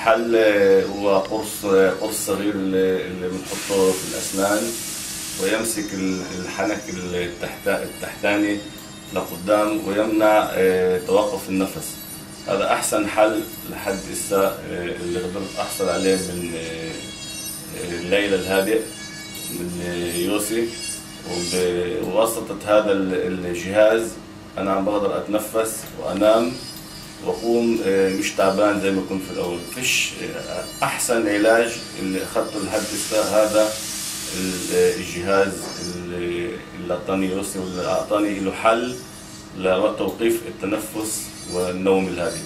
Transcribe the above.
الحل هو قرص صغير اللي بنحطه في الأسنان، ويمسك الحنك التحتاني لقدام ويمنع توقف النفس. هذا أحسن حل لحد إسا اللي قدرت أحصل عليه من الليلة الهادئ من يوسي. وبواسطة هذا الجهاز أنا عم بقدر أتنفس وأنام وأقوم مش تعبان زي ما كنت في الأول. فيش أحسن علاج اللي أخذته لحد إسا هذا الجهاز اللي أعطاني يوسي، واللي أعطاني له حل لتوقيف التنفس والنوم الهادئ.